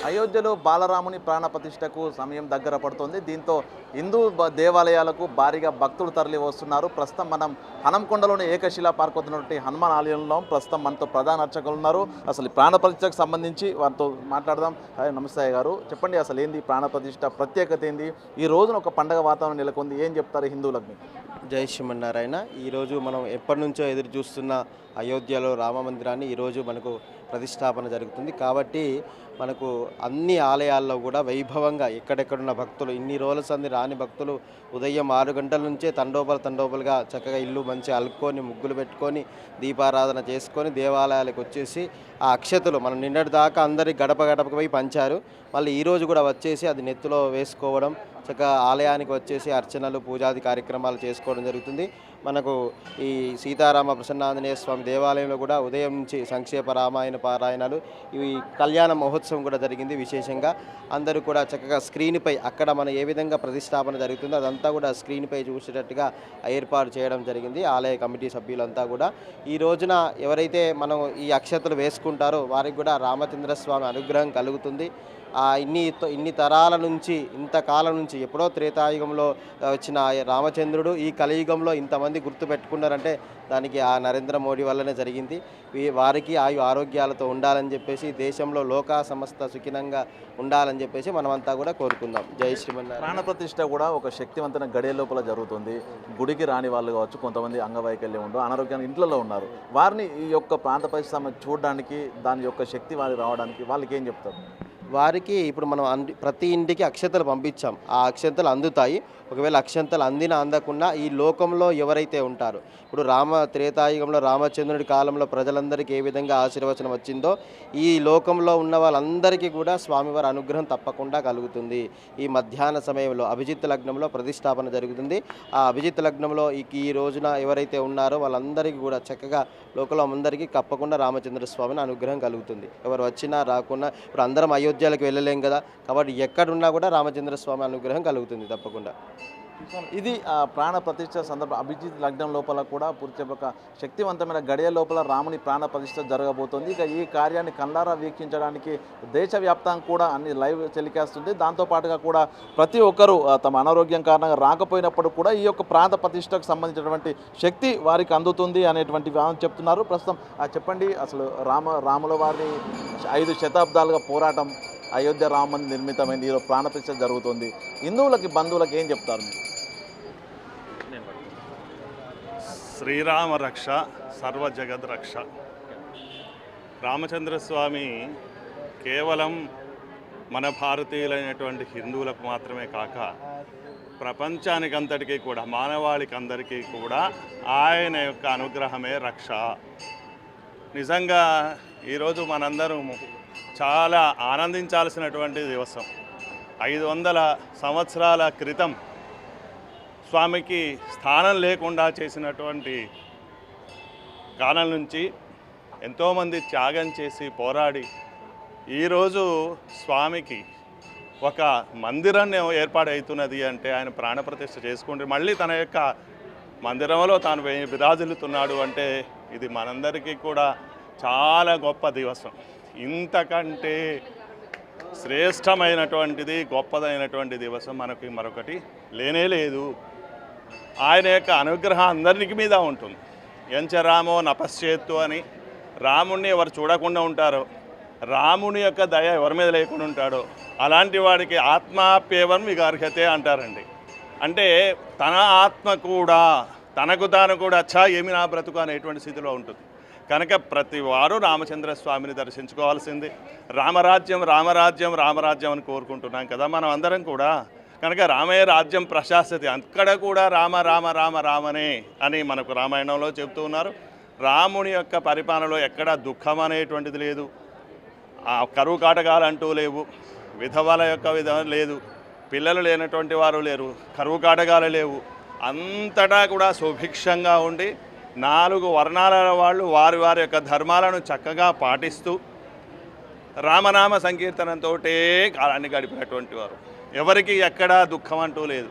అయోధ్యలో బాలరాముని ప్రాణప్రతిష్ఠకు సమయం దగ్గర పడుతోంది. దీంతో హిందూ దేవాలయాలకు భారీగా భక్తులు తరలి వస్తున్నారు. ప్రస్తుతం మనం హనంకొండలోని ఏకశిలా పార్క్ వద్ద హనుమాన్ ఆలయంలో ప్రస్తుతం మనతో ప్రధాన అర్చకులు ఉన్నారు. అసలు ఈ ప్రాణప్రతిష్ఠకు సంబంధించి వారితో మాట్లాడదాం. నమస్తే గారు, చెప్పండి అసలు ఏంది ప్రాణప్రతిష్ఠ, ప్రత్యేకత ఏంది? ఈ రోజున ఒక పండగ వాతావరణం నెలకొంది, ఏం చెప్తారు హిందువులకు? జై శ్రీమన్నారాయణ. ఈరోజు మనం ఎప్పటి నుంచో ఎదురు చూస్తున్న అయోధ్యలో రామ మందిరాన్ని ఈరోజు మనకు ప్రతిష్టాపన జరుగుతుంది. కాబట్టి మనకు అన్ని ఆలయాల్లో కూడా వైభవంగా ఎక్కడెక్కడున్న భక్తులు, ఇన్ని రోజుల సంది రాని భక్తులు ఉదయం 6 గంటల నుంచే తండోపలుగా చక్కగా ఇల్లు మంచి అలుక్కొని ముగ్గులు పెట్టుకొని దీపారాధన చేసుకొని దేవాలయాలకు వచ్చేసి ఆ అక్షతలు మనం నిన్నటి దాకా అందరి గడపకు పోయి పంచారు. మళ్ళీ ఈరోజు కూడా వచ్చేసి అది నెత్తిలో వేసుకోవడం, చక్కగా ఆలయానికి వచ్చేసి అర్చనలు పూజాది కార్యక్రమాలు చేసుకోవడం జరుగుతుంది. మనకు ఈ సీతారామ ప్రసన్నాంజనేయ స్వామి దేవాలయంలో కూడా ఉదయం నుంచి సంక్షేప రామాయణ పారాయణాలు, ఇవి కళ్యాణ మహోత్సవం కూడా జరిగింది. విశేషంగా అందరూ కూడా చక్కగా స్క్రీన్పై అక్కడ మనం ఏ విధంగా ప్రతిష్టాపన జరుగుతుందో అదంతా కూడా స్క్రీన్పై చూసేటట్టుగా ఏర్పాటు చేయడం జరిగింది. ఆలయ కమిటీ సభ్యులంతా కూడా ఈ రోజున ఎవరైతే మనం ఈ అక్షతలు వేసుకుంటారో వారికి కూడా రామచంద్ర స్వామి అనుగ్రహం కలుగుతుంది. ఇన్ని తరాల నుంచి, ఇంతకాలం నుంచి, ఎప్పుడో త్రేతాయుగంలో వచ్చిన రామచంద్రుడు ఈ కలియుగంలో ఇంతమంది గుర్తుపెట్టుకున్నారంటే దానికి ఆ నరేంద్ర మోడీ వల్లనే జరిగింది. వారికి ఆరోగ్యాలతో ఉండాలని చెప్పేసి, దేశంలో లోకా సమస్త సుఖినంగా ఉండాలని చెప్పేసి మనమంతా కూడా కోరుకుందాం. జై శ్రీమన్నారాయణ. ప్రాణప్రతిష్ఠ కూడా ఒక శక్తివంతమైన గడియ లోపల జరుగుతుంది. గుడికి రాని వాళ్ళు కావచ్చు, కొంతమంది అంగవైకల్యం ఉండు, అనారోగ్యాన్ని ఇంట్లో ఉన్నారు, వారిని ఈ యొక్క ప్రాంత పరిశ్రమ చూడడానికి, దాని యొక్క శక్తి వారికి రావడానికి వాళ్ళకి ఏం చెప్తారు? వారికి ఇప్పుడు మనం ప్రతి ఇంటికి అక్షంతలు పంపించాం. ఆ అక్షంతలు అందుతాయి. ఒకవేళ అక్షంతలు అందకుండా ఈ లోకంలో ఎవరైతే ఉంటారో, ఇప్పుడు త్రేతాయుగంలో రామచంద్రుడి కాలంలో ప్రజలందరికీ ఏ విధంగా ఆశీర్వచనం వచ్చిందో ఈ లోకంలో ఉన్న వాళ్ళందరికీ కూడా స్వామివారి అనుగ్రహం తప్పకుండా కలుగుతుంది. ఈ మధ్యాహ్న సమయంలో అభిజిత్ లగ్నంలో ప్రతిష్టాపన జరుగుతుంది. ఆ అభిజిత్ లగ్నంలో ఈ రోజున ఎవరైతే ఉన్నారో వాళ్ళందరికీ కూడా చక్కగా లోకంలో అందరికీ తప్పకుండా రామచంద్ర స్వామిని అనుగ్రహం కలుగుతుంది. ఎవరు వచ్చినా రాకున్నా, ఇప్పుడు అందరం అయోధ్యలకు వెళ్ళలేం కదా, కాబట్టి ఎక్కడున్నా కూడా రామచంద్ర స్వామి అనుగ్రహం కలుగుతుంది తప్పకుండా. ఇది ప్రాణ ప్రతిష్ఠ సందర్భం. అభిజిత్ లగ్నం లోపల కూడా పూర్తి ఒక శక్తివంతమైన గడియ లోపల రాముని ప్రాణ ప్రతిష్ఠ జరగబోతోంది. ఇక ఈ కార్యాన్ని కళ్ళారా వీక్షించడానికి దేశవ్యాప్తంగా కూడా అన్ని లైవ్ టెలికాస్ట్. దాంతోపాటుగా కూడా ప్రతి ఒక్కరూ తమ అనారోగ్యం కారణంగా రాకపోయినప్పుడు కూడా ఈ యొక్క ప్రాంత ప్రతిష్టకు సంబంధించినటువంటి శక్తి వారికి అందుతుంది అనేటువంటి చెప్తున్నారు. ప్రస్తుతం చెప్పండి, అసలు రాముల వారిని 5 శతాబ్దాలుగా పోరాటం, అయోధ్య రామని నిర్మితమైంది, ఈరోజు ప్రాణప్రతిష్ఠ జరుగుతుంది. హిందువులకి, బంధువులకి ఏం చెప్తారు? శ్రీరామ రక్ష సర్వ జగద్ రక్ష. రామచంద్రస్వామి కేవలం మన భారతీయులైనటువంటి హిందువులకు మాత్రమే కాక ప్రపంచానికంతటికీ కూడా, మానవాళికి అందరికీ కూడా ఆయన యొక్క అనుగ్రహమే రక్ష. నిజంగా ఈరోజు మనందరం చాలా ఆనందించాల్సినటువంటి దివసం. 500 సంవత్సరాల క్రితం స్వామికి స్థానం లేకుండా చేసినటువంటి కాలం నుంచి ఎంతోమంది త్యాగం చేసి పోరాడి ఈరోజు స్వామికి ఒక మందిరాన్ని ఏర్పాటవుతున్నది అంటే ఆయన ప్రాణప్రతిష్ఠ చేసుకుంటే మళ్ళీ తన యొక్క మందిరంలో తాను విరాజిల్లుతున్నాడు అంటే ఇది మనందరికీ కూడా చాలా గొప్ప దివసం. ఇంతకంటే శ్రేష్టమైనటువంటిది, గొప్పదైనటువంటి దివసం మనకి మరొకటి లేనే లేదు. ఆయన యొక్క అనుగ్రహం అందరికి మీద ఉంటుంది. ఎంచ రామో నపశ్చేత్తు అని, రాముణ్ణి ఎవరు చూడకుండా ఉంటారో, రాముని యొక్క దయ ఎవరి మీద లేకుండా ఉంటాడో అలాంటి వాడికి ఆత్మాప్యేవం విగార్హతే అంటారండి. అంటే తన ఆత్మ కూడా తనకు తాను కూడా అచ్చా ఏమి నా బ్రతుకు అనేటువంటి స్థితిలో ఉంటుంది. కనుక ప్రతి వారు రామచంద్ర స్వామిని దర్శించుకోవాల్సింది. రామరాజ్యం రామరాజ్యం రామరాజ్యం అని కోరుకుంటున్నాం కదా మనం అందరం కూడా. కనుక రామయ్య రాజ్యం ప్రశాస్తి, అక్కడ కూడా రామ రామ రామ రామనే అని మనకు రామాయణంలో చెప్తూ ఉన్నారు. రాముని యొక్క పరిపాలనలో ఎక్కడా దుఃఖం అనేటువంటిది లేదు, కరువు కాటకాలు అంటూ లేవు, విధవల యొక్క విధం లేదు, పిల్లలు లేనటువంటి వారు లేరు, కరువు కాటకాలు లేవు. అంతటా కూడా సుభిక్షంగా ఉండి 4 వర్ణాల వాళ్ళు వారి వారి యొక్క ధర్మాలను చక్కగా పాటిస్తూ రామనామ సంకీర్తనంతో కాలాన్ని గడిపినటువంటి వారు. ఎవరికి ఎక్కడా దుఃఖం అంటూ లేదు.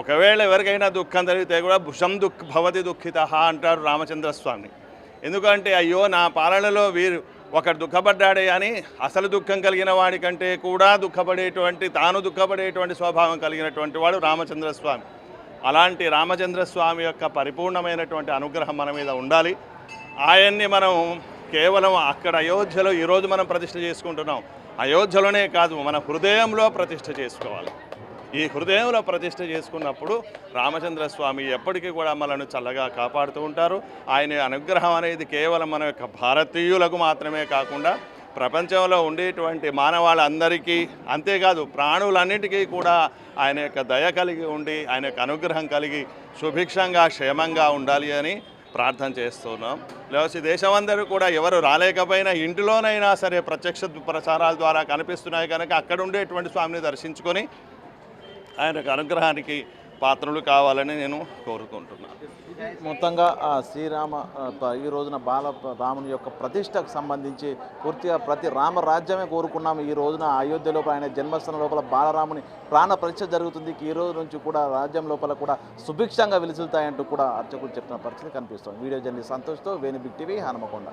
ఒకవేళ ఎవరికైనా దుఃఖం జరిగితే కూడా భుషం భవతి దుఃఖిత అంటారు రామచంద్రస్వామి. ఎందుకంటే అయ్యో నా పాలనలో ఒకడు దుఃఖపడ్డాడే అని అసలు దుఃఖం కలిగిన వాడి కంటే కూడా తాను దుఃఖపడేటువంటి స్వభావం కలిగినటువంటి వాడు రామచంద్రస్వామి. అలాంటి రామచంద్రస్వామి యొక్క పరిపూర్ణమైనటువంటి అనుగ్రహం మన మీద ఉండాలి. ఆయన్ని మనం కేవలం అక్కడ అయోధ్యలో ఈరోజు మనం ప్రతిష్ఠ చేసుకుంటున్నాం. అయోధ్యలోనే కాదు, మన హృదయంలో ప్రతిష్ఠ చేసుకోవాలి. ఈ హృదయంలో ప్రతిష్ఠ చేసుకున్నప్పుడు రామచంద్రస్వామి ఎప్పటికీ కూడా మనల్ని చల్లగా కాపాడుతూ ఉంటారు. ఆయన అనుగ్రహం అనేది కేవలం మన యొక్క భారతీయులకు మాత్రమే కాకుండా ప్రపంచంలో ఉండేటువంటి మానవాళ్ళందరికీ, అంతేకాదు ప్రాణులన్నిటికీ కూడా ఆయన యొక్క దయ కలిగి ఉండి ఆయన యొక్క అనుగ్రహం కలిగి సుభిక్షంగా క్షేమంగా ఉండాలి అని ప్రార్థన చేస్తున్నాం. లేకపోతే దేశమందరూ కూడా ఎవరు రాలేకపోయినా ఇంటిలోనైనా సరే ప్రత్యక్ష ప్రసారాల ద్వారా కనిపిస్తున్నాయి కనుక అక్కడ ఉండేటువంటి స్వామిని దర్శించుకొని ఆయనకు అనుగ్రహానికి పాత్రలు కావాలని నేను కోరుకుంటున్నాను. మొత్తంగా ఈ రోజున రాముని యొక్క ప్రతిష్టకు సంబంధించి పూర్తిగా ప్రతి రామరాజ్యమే కోరుకున్నాము. ఈ రోజున అయోధ్య లోపల ఆయన జన్మస్థానం లోపల బాలరాముని ప్రాణ ప్రతిష్ఠ జరుగుతుంది. ఈ రోజు నుంచి కూడా రాజ్యం లోపల కూడా సుభిక్షంగా వెలుసులుతాయంటూ కూడా అర్చకులు చెప్పిన పరిస్థితి కనిపిస్తుంది. వీడియో జర్నలిస్ట్ సంతోష్తో వేణు బిగ్ టీవీ హనుమకొండ.